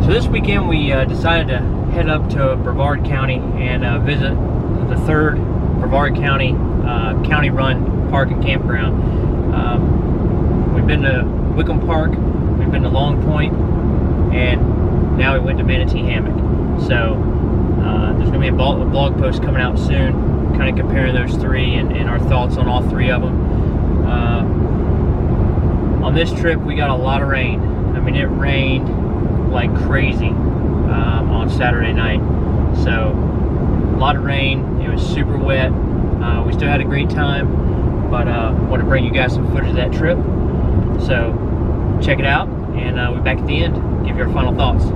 So this weekend we decided to head up to Brevard County and visit the third Brevard County county-run park and campground. We've been to Wickham Park, we've been to Long Point, and now we went to Manatee Hammock. So there's going to be a blog post coming out soon, kind of comparing those three and our thoughts on all three of them. On this trip we got a lot of rain. I mean, it rained like crazy on Saturday night. So a lot of rain, it was super wet. We still had a great time, but want to bring you guys some footage of that trip. So check it out, and we'll be back at the end, give you our final thoughts.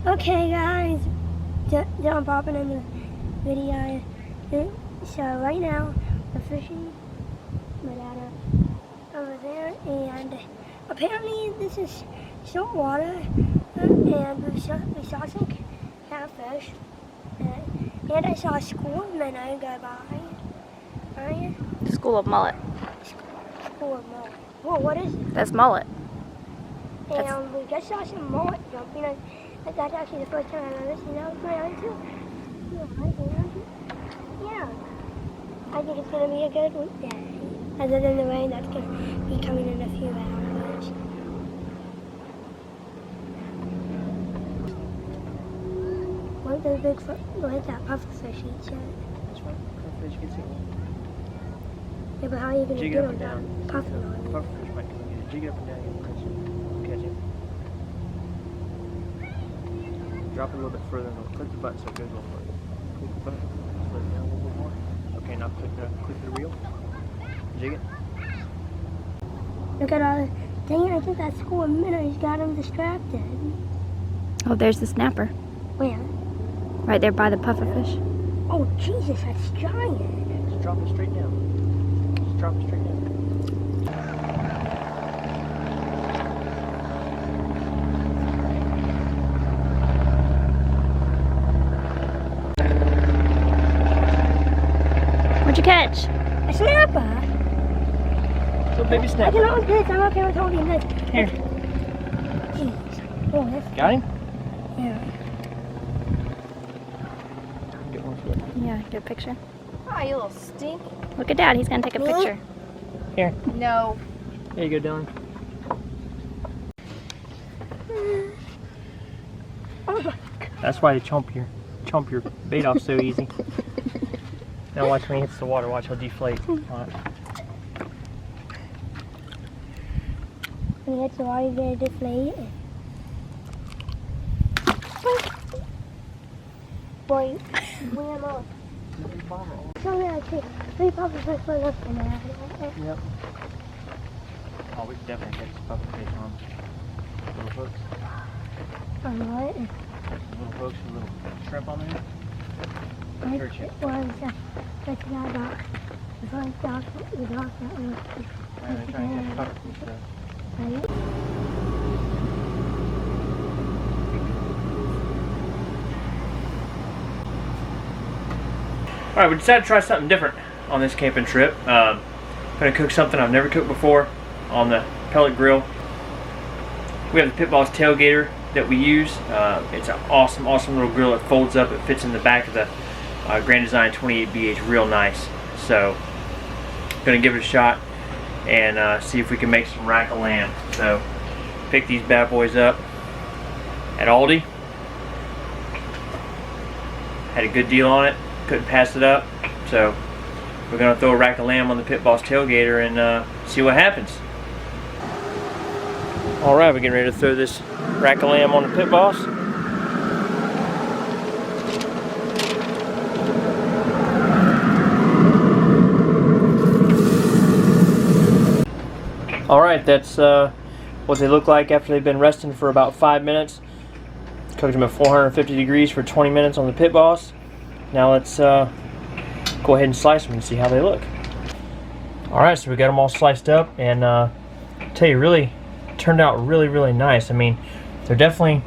Okay guys, John popping in the video. So right now we're fishing my dad over there, and apparently this is salt water, and we saw some catfish, and I saw a school of minnow go by. Right? School of mullet. School of mullet. Whoa, what is it? That's mullet. And we just saw some mullet jumping. That's actually the first time I've ever seen that with my eyes too. Yeah. I think it's going to be a good day. Other than the rain that's going to be coming in a few hours. What does that pufferfish eat yet? That's right, pufferfish gets eaten. Yeah, but how are you going to Jig get it up on and that down. pufferfish? Pufferfish might come and get it. Jig it up and down, you'll catch it. Drop it a little bit further and click the button so it goes a little further. Click the button, slow it down a little bit more. Okay, now click the reel. Jig it. Look at all the... Dang it, I think that school of minnows got him distracted. Oh, there's the snapper. Where? Right there by the pufferfish. Oh, Jesus, that's giant. Just drop it straight down. Just drop it straight down. What'd you catch? A snapper? Little baby I snapper. can hold this. I'm up here holding this. Here. Jeez. Oh, that's... Got him? Yeah. Get one foot. Yeah, get a picture. Oh, you little stink. Look at Dad, he's gonna take a Me? picture. Here. No. There you go, Dylan. Oh my God. That's why you chomp your bait off so easy. Now watch when he hits the water. Watch how deflate on it. When he hits the water, he's going to deflate. Boy, whammo. So yeah, three pufferfish for looking at. Yep. Oh, we can definitely catch the pufferfish on little hooks. On what? Little hooks and little shrimp on there. Heard you. was that's that dock. The front dock, the dock that was. Right? Alright, we decided to try something different on this camping trip. Gonna cook something I've never cooked before on the pellet grill. We have the Pit Boss tailgater that we use. It's an awesome little grill. It folds up, it fits in the back of the Grand Design 28BH real nice. So, gonna give it a shot and see if we can make some rack of lamb. So, pick these bad boys up at Aldi. Had a good deal on it. Couldn't pass it up, so we're gonna throw a rack of lamb on the Pit Boss tailgater and see what happens. All right, we're getting ready to throw this rack of lamb on the Pit Boss. All right, that's what they look like after they've been resting for about 5 minutes. Cooked them at 450 degrees for 20 minutes on the Pit Boss. Now let's go ahead and slice them and see how they look. Alright, so we got them all sliced up, and I tell you, really turned out really nice. I mean, they're definitely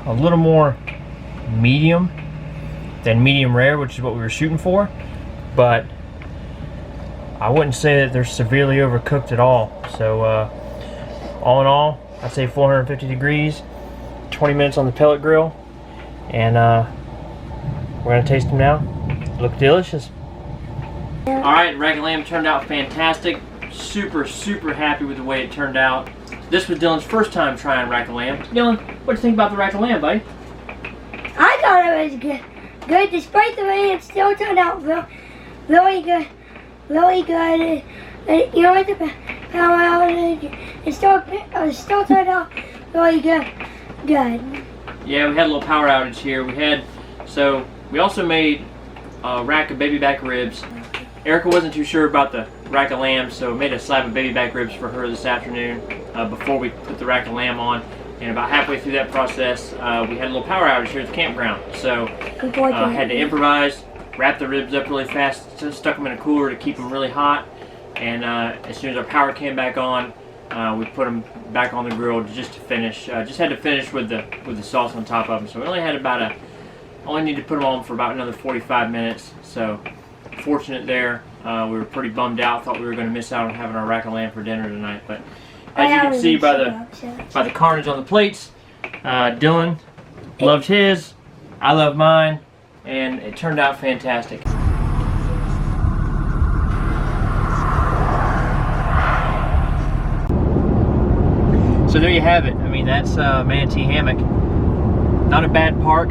a little more medium than medium rare, which is what we were shooting for, but I wouldn't say that they're severely overcooked at all. So all in all, I'd say 450 degrees, 20 minutes on the pellet grill, and we're gonna taste them now. Look delicious. Yeah. All right, rack of lamb turned out fantastic. Super happy with the way it turned out. This was Dylan's first time trying rack of lamb. Dylan, what do you think about the rack of lamb, buddy? I thought it was good. Despite the rain, it still turned out really good. And you know what, the power outage, it still turned out really good. Yeah, we had a little power outage here. We also made a rack of baby back ribs. Erica wasn't too sure about the rack of lamb, so we made a slab of baby back ribs for her this afternoon before we put the rack of lamb on. And about halfway through that process, we had a little power outage here at the campground. So had to improvise, wrap the ribs up really fast, stuck them in a cooler to keep them really hot. And as soon as our power came back on, we put them back on the grill just to finish. Just had to finish with the sauce on top of them. So we only had only need to put them on for about another 45 minutes. So fortunate there. We were pretty bummed out. Thought we were going to miss out on having our rack of lamb for dinner tonight. But as you can see by the carnage on the plates, Dylan loved his, I loved mine, and it turned out fantastic. So there you have it. I mean, that's Manatee Hammock. Not a bad park.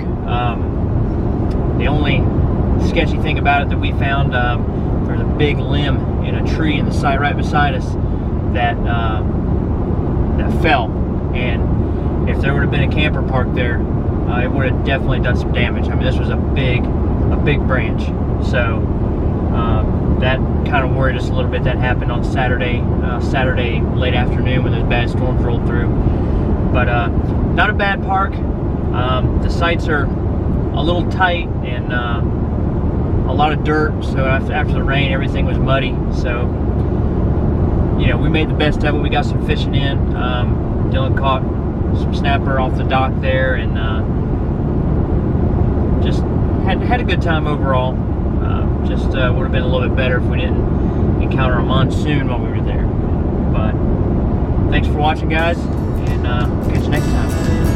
The only sketchy thing about it that we found, there's a big limb in a tree in the site right beside us that fell, and if there would have been a camper park there, it would have definitely done some damage. I mean, this was a big branch, so that kind of worried us a little bit. That happened on Saturday late afternoon when those bad storms rolled through. But not a bad park. The sites are a little tight and a lot of dirt, so after the rain everything was muddy. So you know, we made the best of it. We got some fishing in. Dylan caught some snapper off the dock there, and just had a good time overall. Just would have been a little bit better if we didn't encounter a monsoon while we were there. But thanks for watching, guys, and catch you next time.